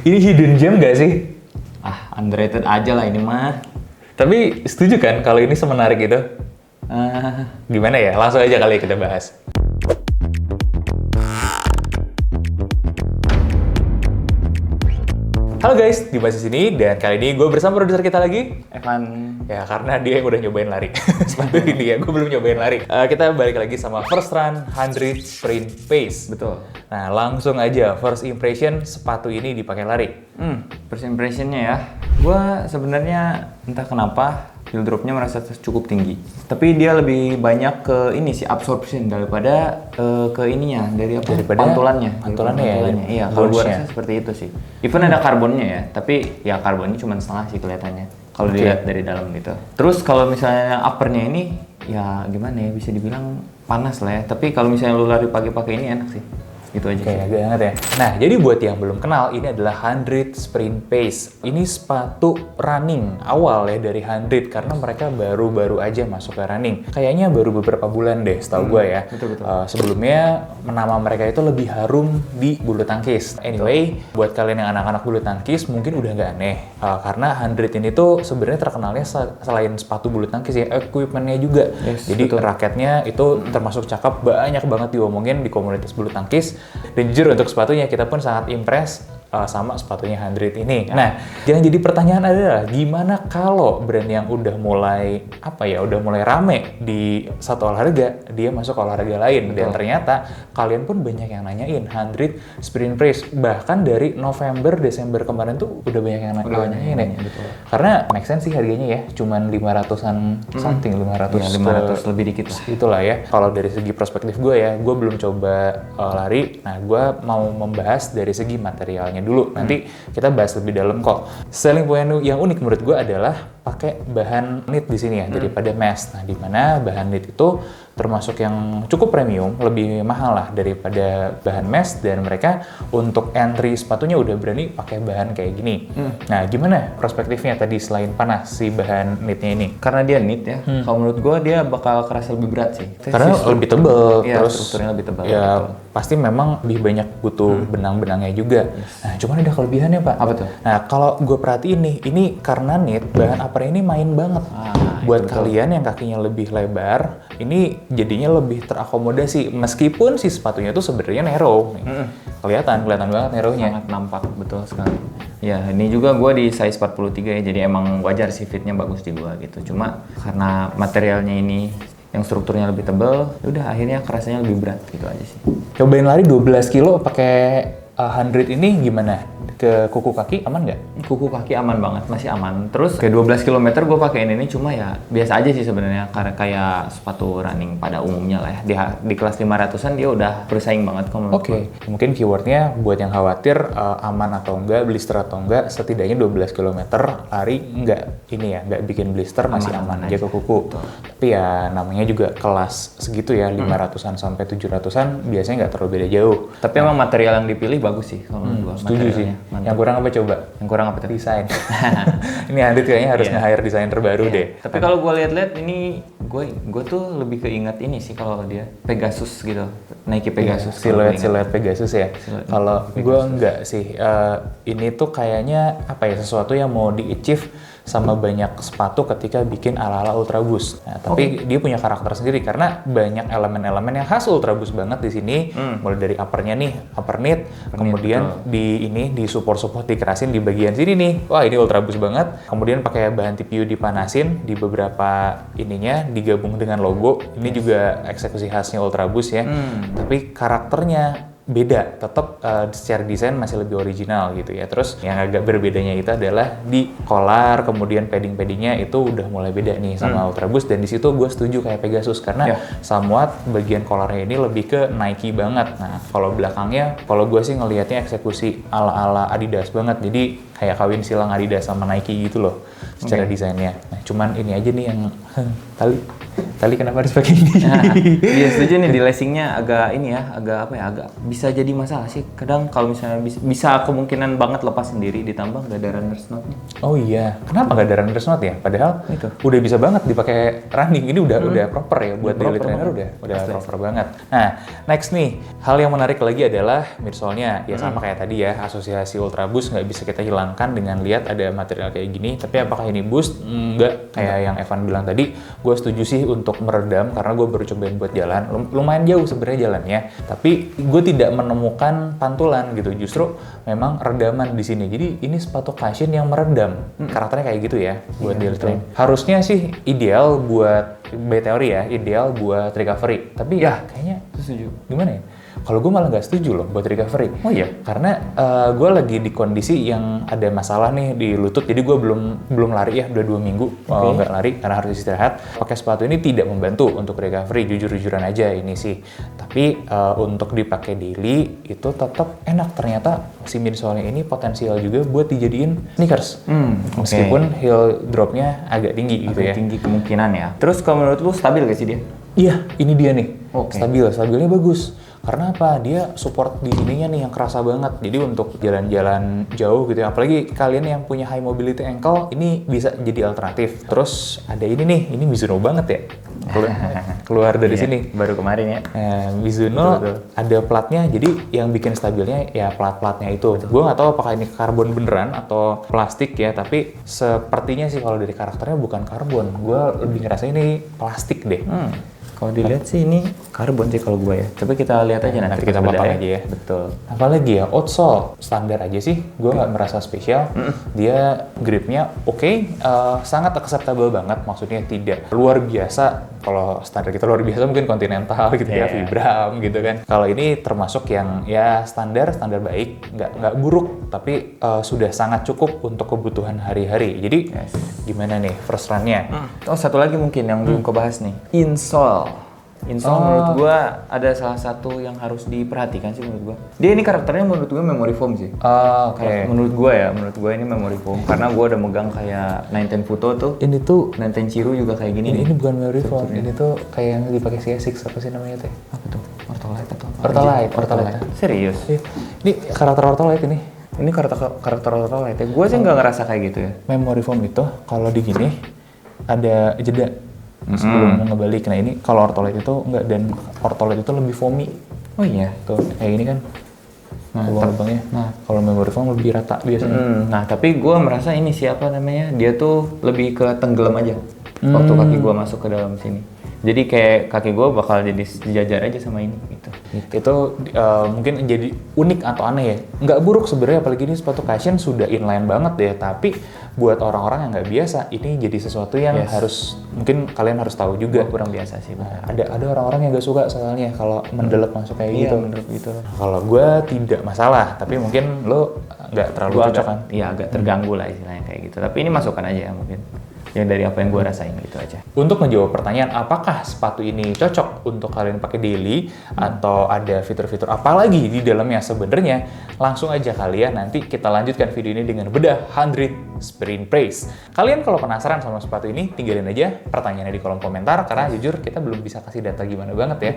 Ini hidden gem gak sih? Underrated aja lah ini mah. Tapi setuju kan kalau ini semenarik itu? Gimana ya? Langsung aja kali ya kita bahas. Halo guys, Dimas di sini dan kali ini gue bersama produser kita lagi, Evan. ya karena dia yang udah nyobain lari. Sepatu ini ya, gue belum nyobain lari. Kita balik lagi sama First Run 100 Sprint Pace. Betul. Nah langsung aja, first impression sepatu ini dipakai lari. First impressionnya ya. Gua sebenarnya entah kenapa heel dropnya merasa cukup tinggi. Tapi dia lebih banyak ke ini sih absorption daripada ke ininya Daripada pantulannya. pantulannya ya, Iya, kalau gua bones-nya. rasa seperti itu sih. Even ada karbonnya ya, tapi ya karbonnya cuma setengah sih kelihatannya. Kalau dilihat dari dalam gitu. Terus kalau misalnya uppernya ini ya gimana ya, bisa dibilang panas lah ya. Tapi kalau misalnya lu lari pagi-pakai ini enak sih. Gitu aja Oke, sih. agak hangat ya. Nah, jadi buat yang belum kenal, ini adalah 100 Sprint Pace. Ini sepatu running awal ya dari 100 karena mereka baru-baru aja masuk ke running. Kayaknya baru beberapa bulan deh, setahu gue ya. Betul. Sebelumnya nama mereka itu lebih harum di bulu tangkis. Anyway, buat kalian yang anak-anak bulu tangkis mungkin udah nggak aneh karena 100 ini tuh sebenarnya terkenalnya selain sepatu bulu tangkis ya, equipment-nya juga. Yes, Jadi raketnya itu termasuk cakep, banyak banget diomongin di komunitas bulu tangkis. Dan jujur untuk sepatunya kita pun sangat impress sama sepatunya 100 ini. Nah, yang jadi pertanyaan adalah gimana kalau brand yang udah mulai rame di satu olahraga, dia masuk ke olahraga lain. Dan ternyata kalian pun banyak yang nanyain 100 Sprint Pace. Bahkan dari November, Desember kemarin tuh udah banyak yang nanyain ya. Karena make sense sih harganya ya, cuman 500-an something, 500 Ya, 500 lebih dikit lah. Itulah ya. Kalau dari segi perspektif gue ya, gue belum coba lari. Nah, gue mau membahas dari segi materialnya dulu. Nanti kita bahas lebih dalam kok. Selling point yang unik menurut gue adalah pakai bahan knit di sini ya daripada mesh. Nah, di mana bahan knit itu termasuk yang cukup premium, lebih mahal lah daripada bahan mesh, dan mereka untuk entry sepatunya udah berani pakai bahan kayak gini. Nah, gimana perspektifnya tadi selain panas si bahan knitnya ini? Karena dia knit ya, kalau menurut gua dia bakal kerasa lebih berat sih. Karena lebih tebal, Iya, terus strukturnya lebih tebal. ya betul. pasti memang lebih banyak butuh benang-benangnya juga. Nah, cuman ada kelebihannya Pak. Apa tuh? Nah, kalau gue perhatiin nih, ini karena knit, bahan upper ini main banget. Buat kalian yang kakinya lebih lebar, ini jadinya lebih terakomodasi. Meskipun si sepatunya tuh sebenarnya narrow. Nih. Kelihatan banget narrow-nya. Sangat nampak, betul sekali. Ya, ini juga gua di size 43 ya, jadi emang wajar sih fitnya bagus di gua gitu. Cuma karena materialnya ini yang strukturnya lebih tebal, udah akhirnya kerasanya lebih berat gitu aja sih. Cobain lari 12 kilo pakai 100 ini gimana? Ke kuku kaki aman nggak? Kuku kaki aman banget, masih aman. Terus kayak 12 km gue pakein ini cuma ya biasa aja sih sebenarnya, karena kayak sepatu running pada umumnya lah ya. Di kelas 500-an dia udah bersaing banget kalau menurut Oke, mungkin keywordnya buat yang khawatir aman atau enggak, blister atau enggak, setidaknya 12 km lari enggak ini ya, enggak bikin blister, masih aman aja ke kuku. Tapi ya namanya juga kelas segitu ya, 500-an sampai 700-an biasanya nggak terlalu beda jauh. Tapi emang material yang dipilih bagus sih kalau menurut gue. Setuju sih. Yang kurang apa coba? Yang kurang apa tuh? Desain. Ini Andit kayaknya harus nge-hire desainer baru deh. Tapi kalau gue lihat-lihat ini gue tuh lebih keinget ini sih kalau dia Pegasus gitu, Nike Pegasus. Siluet Pegasus ya. Kalau gue enggak sih, ini tuh kayaknya sesuatu yang mau di-achieve sama banyak sepatu ketika bikin ala-ala Ultra Boost. Nah, tapi dia punya karakter sendiri karena banyak elemen-elemen yang khas Ultra Boost banget di sini. Mulai dari uppernya nih, upper knit, kemudian di support dikerasin di bagian sini nih. Wah, ini Ultra Boost banget. Kemudian pakai bahan TPU dipanasin di beberapa ininya digabung dengan logo. Ini juga eksekusi khasnya Ultra Boost ya. Tapi karakternya beda, tetap secara desain masih lebih original gitu ya. Terus yang agak berbedanya itu adalah di collar, kemudian padding-paddingnya itu udah mulai beda nih sama Ultra Boost, dan di situ gue setuju kayak Pegasus karena somewhat bagian collarnya ini lebih ke Nike banget. Nah, kalau belakangnya, kalau gue sih ngelihatnya eksekusi ala-ala Adidas banget, jadi kayak kawin silang Adidas sama Nike gitu loh secara desainnya. Nah, cuman ini aja nih yang tali. Tali kenapa harus pakai ini? Nah, iya setuju nih, di lacingnya agak ini ya, agak apa ya, agak bisa jadi masalah sih. Kadang kalau misalnya bisa kemungkinan banget lepas sendiri, ditambah nggak ada runner's knot-nya. Oh iya, kenapa nggak ada runner's knot ya? Padahal Itu. udah bisa banget dipakai running. Ini udah proper ya buat daily proper trainer, banget. udah proper banget. Nah, next nih, hal yang menarik lagi adalah midsole-nya. Ya sama kayak tadi ya, asosiasi Ultra Boost nggak bisa kita hilangkan dengan lihat ada material kayak gini. Tapi apakah ini boost? Enggak. Kayak yang Evan bilang tadi, gue setuju sih untuk meredam karena gue baru cobain buat jalan. Lumayan jauh sebenarnya jalannya, tapi gue tidak menemukan pantulan gitu. Justru memang redaman di sini. Jadi ini sepatu cushion yang meredam. Karakternya kayak gitu ya buat daily training. Harusnya sih ideal buat by teori ya, ideal buat recovery. Tapi ya kayaknya Setuju. gimana ya? Kalau gue malah nggak setuju loh buat recovery. Oh iya? Karena gue lagi di kondisi yang ada masalah nih di lutut, jadi gue belum lari ya, udah 2 minggu nggak lari karena harus istirahat. Pakai sepatu ini tidak membantu untuk recovery, jujur-jujuran aja ini sih. Tapi untuk dipakai daily itu tetap enak, ternyata si midsole ini potensial juga buat dijadiin sneakers. Meskipun heel dropnya agak tinggi gitu ya. Tinggi kemungkinan ya. Terus kalau menurut lu stabil gak sih dia? Iya, ini dia nih. Oke. Stabilnya bagus. Karena apa? Dia support di sininya nih yang kerasa banget. Jadi untuk jalan-jalan jauh gitu ya, apalagi kalian yang punya high mobility ankle, ini bisa jadi alternatif. Terus ada ini nih, ini Mizuno banget ya. Keluar dari sini. Baru kemarin ya. Mizuno Betul. ada platnya, jadi yang bikin stabilnya ya plat-platnya itu. Gue nggak tahu apakah ini karbon beneran atau plastik ya, tapi sepertinya sih kalau dari karakternya bukan karbon. Gue lebih ngerasa ini plastik deh. Kalau dilihat sih ini karbon sih kalau gue ya. Coba kita lihat aja nanti kita bedah bakal aja ya. Betul. Apalagi ya, outsole standar aja sih, gue nggak merasa spesial. Dia gripnya oke, sangat acceptable banget, maksudnya tidak luar biasa. Kalau standar kita luar biasa mungkin Continental gitu ya, Vibram gitu kan. Kalau ini termasuk yang ya standar baik, nggak buruk, tapi sudah sangat cukup untuk kebutuhan hari-hari. Jadi gimana nih first run-nya? Oh satu lagi mungkin yang belum kebahas nih, insole menurut gua ada salah satu yang harus diperhatikan sih menurut gua. Dia ini karakternya menurut gua memory foam sih. Oke. Menurut gua ini memory foam karena gua udah megang kayak 910 Futo tuh. Ini tuh 910 Chiru juga kayak gini nih. ini bukan memory foam, ini tuh kayak yang dipakai si Asics, apa sih namanya teh? Apa tuh? Ortolite atau apa? Ortolite. Serius? Iya. Ini karakter Ortolite ini. Ini karakter Ortolite. Gua sih nggak ngerasa kayak gitu ya. Memory foam itu kalau di gini ada jeda sebelum ngebalik. Nah ini kalau Ortolite itu enggak, dan Ortolite itu lebih foamy. Oh iya. Tuh kayak gini kan. Lubang-lubangnya. Kalau memory foam lebih rata biasanya. Nah tapi gue merasa ini siapa namanya, dia tuh lebih ke tenggelam aja waktu kaki gue masuk ke dalam sini. Jadi kayak kaki gue bakal jadi sejajar aja sama ini gitu. Itu mungkin jadi unik atau aneh ya. Nggak buruk sebenarnya, apalagi ini sepatu cushion sudah inline banget deh. Tapi buat orang-orang yang nggak biasa, ini jadi sesuatu yang harus, mungkin kalian harus tahu juga. Kurang biasa sih. Ada orang-orang yang nggak suka soalnya kalau mendelep masuk kayak gitu. Menurut gitu. Kalau gue tidak masalah, tapi mungkin lo nggak terlalu cocok kan? Iya agak terganggu lah istilahnya kayak gitu. Tapi ini masukan aja ya mungkin. Yang dari apa yang gue rasain gitu aja. Untuk menjawab pertanyaan apakah sepatu ini cocok untuk kalian pakai daily atau ada fitur-fitur apa lagi di dalamnya sebenarnya, langsung aja kalian nanti kita lanjutkan video ini dengan bedah 100 Sprint Praise. Kalian kalau penasaran sama sepatu ini, tinggalin aja pertanyaannya di kolom komentar karena jujur kita belum bisa kasih data gimana banget ya.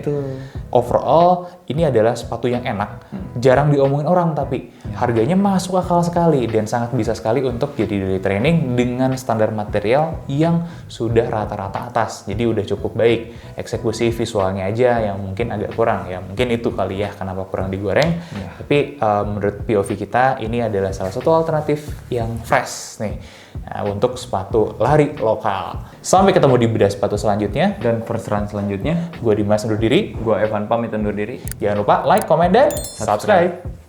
Overall, ini adalah sepatu yang enak, jarang diomongin orang tapi harganya masuk akal sekali dan sangat bisa sekali untuk jadi daily training dengan standar material yang sudah rata-rata atas, jadi udah cukup baik. Eksekusi visualnya aja yang mungkin agak kurang ya, mungkin itu kali ya kenapa kurang digoreng. Tapi menurut POV kita ini adalah salah satu alternatif yang fresh nih untuk sepatu lari lokal. Sampai ketemu di bedah sepatu selanjutnya Dan first run selanjutnya, gue Dimas undur diri. gue Evan pamit undur diri. Jangan lupa like, comment, dan subscribe.